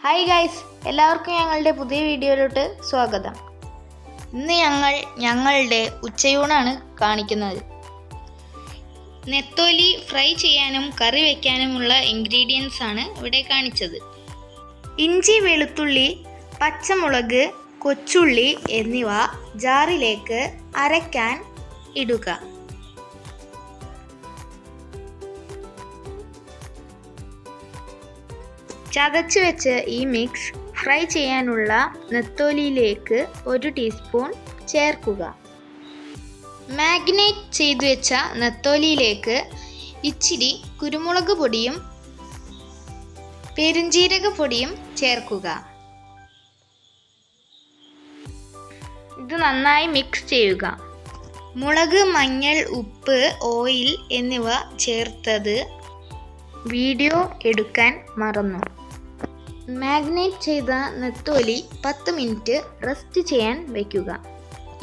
Hi guys, എല്ലാവർക്കും ഞങ്ങളുടെ പുതിയ വീഡിയോയിലോട്ട് സ്വാഗതം. ഇന്ന് ഞങ്ങളുടെ ഉച്ചയൂണാണ് കാണിക്കുന്നത്. നെത്തോലി ഫ്രൈ ചെയ്യാനും കറി വയ്ക്കാനുമുള്ള ഇൻഗ്രീഡിയൻസ് ആണ് ഇവിടെ കാണിച്ചത്. ഇഞ്ചി, വെളുത്തുള്ളി, പച്ചമുളക്, കൊച്ചുള്ളി എന്നിവ ജാറിലേക്ക് അരയ്ക്കാൻ ഇടുക. ചതച്ച് വെച്ച് ഈ മിക്സ് ഫ്രൈ ചെയ്യാനുള്ള നെത്തോലിയിലേക്ക് 1 ടീസ്പൂൺ ചേർക്കുക. മാഗ്നേറ്റ് ചെയ്തു വെച്ച നെത്തോലിയിലേക്ക് ഇച്ചിരി കുരുമുളക് പൊടിയും പെരുംജീരക പൊടിയും ചേർക്കുക. ഇത് നന്നായി മിക്സ് ചെയ്യുക. മുളക്, മഞ്ഞൾ, ഉപ്പ്, ഓയിൽ എന്നിവ ചേർത്തത് വീഡിയോ എടുക്കാൻ മറന്നു. മാഗ്നേറ്റ് ചെയ്ത നെത്തോലി 10 മിനിറ്റ് റെസ്റ്റ് ചെയ്യാൻ വയ്ക്കുക.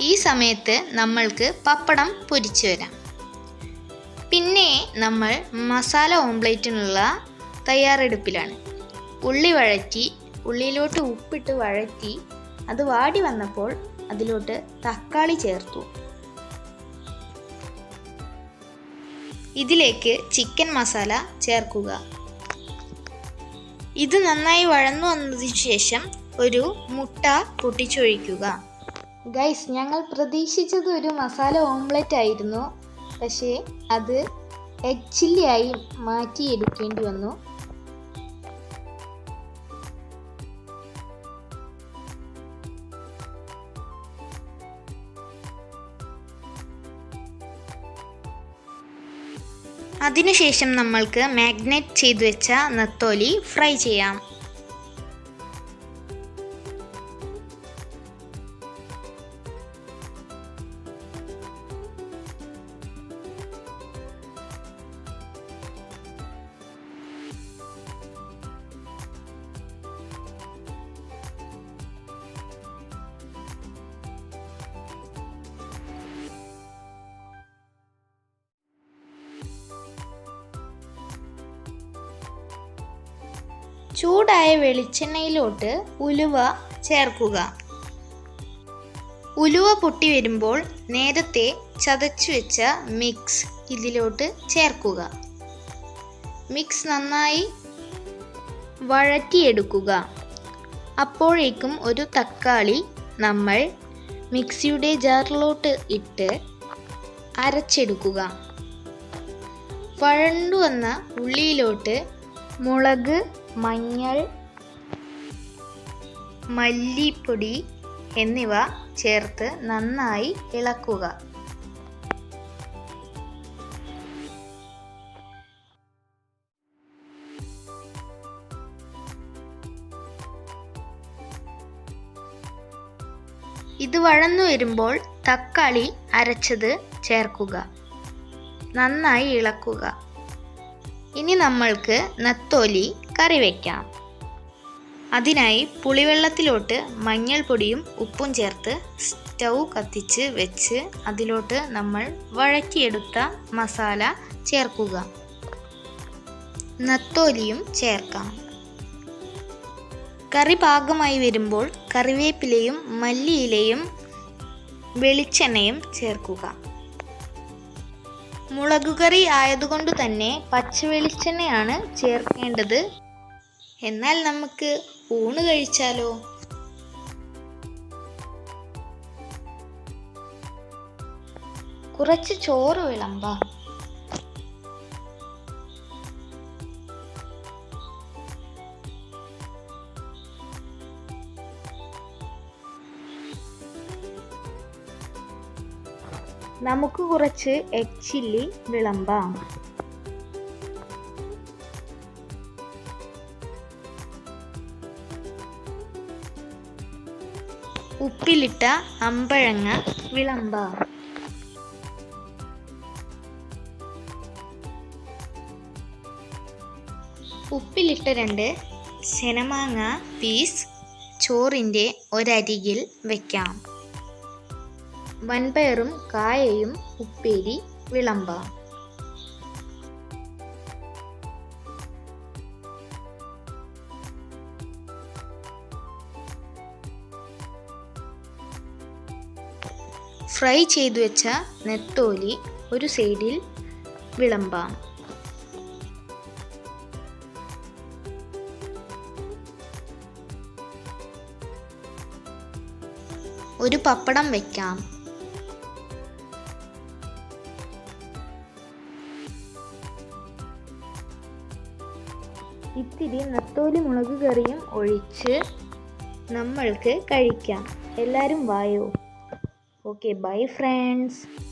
ഈ സമയത്ത് നമ്മൾക്ക് പപ്പടം പൊരിച്ചു വരാം. പിന്നെ നമ്മൾ മസാല ഓംപ്ലേറ്റിനുള്ള തയ്യാറെടുപ്പിലാണ്. ഉള്ളി വഴറ്റി, ഉള്ളിയിലോട്ട് ഉപ്പിട്ട് വഴറ്റി അത് വാടി വന്നപ്പോൾ അതിലോട്ട് തക്കാളി ചേർത്തു. ഇതിലേക്ക് ചിക്കൻ മസാല ചേർക്കുക. ഇത് നന്നായി വഴന്നു വന്നതിന് ശേഷം ഒരു മുട്ട പൊട്ടിച്ചൊഴിക്കുക. ഗൈസ്, ഞങ്ങൾ പ്രതീക്ഷിച്ചത് ഒരു മസാല ഓംലെറ്റ് ആയിരുന്നു. പക്ഷേ അത് എഗ് ചില്ലിയായി മാറ്റിയെടുക്കേണ്ടി വന്നു. അതിനുശേഷം നമ്മൾക്ക് മാഗ്നേറ്റ് ചെയ്തു വെച്ച നെത്തോലി ഫ്രൈ ചെയ്യാം. ചൂടായ വെളിച്ചെണ്ണയിലോട്ട് ഉലുവ ചേർക്കുക. ഉലുവ പൊട്ടി വരുമ്പോൾ നേരത്തെ ചതച്ചു വെച്ച മിക്സ് ഇതിലോട്ട് ചേർക്കുക. മിക്സ് നന്നായി വഴറ്റിയെടുക്കുക. അപ്പോഴേക്കും ഒരു തക്കാളി നമ്മൾ മിക്സിയുടെ ജാറിലോട്ട് ഇട്ട് അരച്ചെടുക്കുക. വഴണ്ടു വന്ന ഉള്ളിയിലോട്ട് മുളക്, മഞ്ഞൾ, മല്ലിപ്പൊടി എന്നിവ ചേർത്ത് നന്നായി ഇളക്കുക. ഇത് വഴന്നു വരുമ്പോൾ തക്കാളി അരച്ചത് ചേർക്കുക. നന്നായി ഇളക്കുക. ഇനി നമ്മൾക്ക് നെത്തോലി കറി വയ്ക്കാം. അതിനായി പുളിവെള്ളത്തിലോട്ട് മഞ്ഞൾപ്പൊടിയും ഉപ്പും ചേർത്ത് സ്റ്റൗ കത്തിച്ച് വെച്ച് അതിലോട്ട് നമ്മൾ വഴറ്റിയെടുത്ത മസാല ചേർക്കുക. നെത്തോലിയും ചേർക്കാം. കറി പാകമായി വരുമ്പോൾ കറിവേപ്പിലയും മല്ലിയിലയും വെളിച്ചെണ്ണയും ചേർക്കുക. മുളകുകറി ആയതുകൊണ്ട് തന്നെ പച്ചവെളിച്ചെണ്ണയാണ് ചേർക്കേണ്ടത്. എന്നാൽ നമുക്ക് ഊണ് കഴിച്ചാലോ? കുറച്ച് ചോറ് വിളമ്പാം. നമുക്ക് കുറച്ച് എഗ് ചില്ലി വിളമ്പാം. ഉപ്പിലിട്ട അമ്പഴങ്ങ വിളമ്പാം. ഉപ്പിലിട്ട 2 ചെനമാങ്ങ പീസ് ചോറിൻ്റെ ഒരരികിൽ വയ്ക്കാം. വൻപയറും കായയും ഉപ്പേരി വിളമ്പാം. ഫ്രൈ ചെയ്തു വെച്ച നെത്തോലി ഒരു സൈഡിൽ വിളമ്പാം. ഒരു പപ്പടം വയ്ക്കാം. ഇത്തിരി നെത്തോലി മുളക് കറിയും ഒഴിച്ച് നമ്മൾക്ക് കഴിക്കാം. എല്ലാവരും വായോ. Okay, bye friends.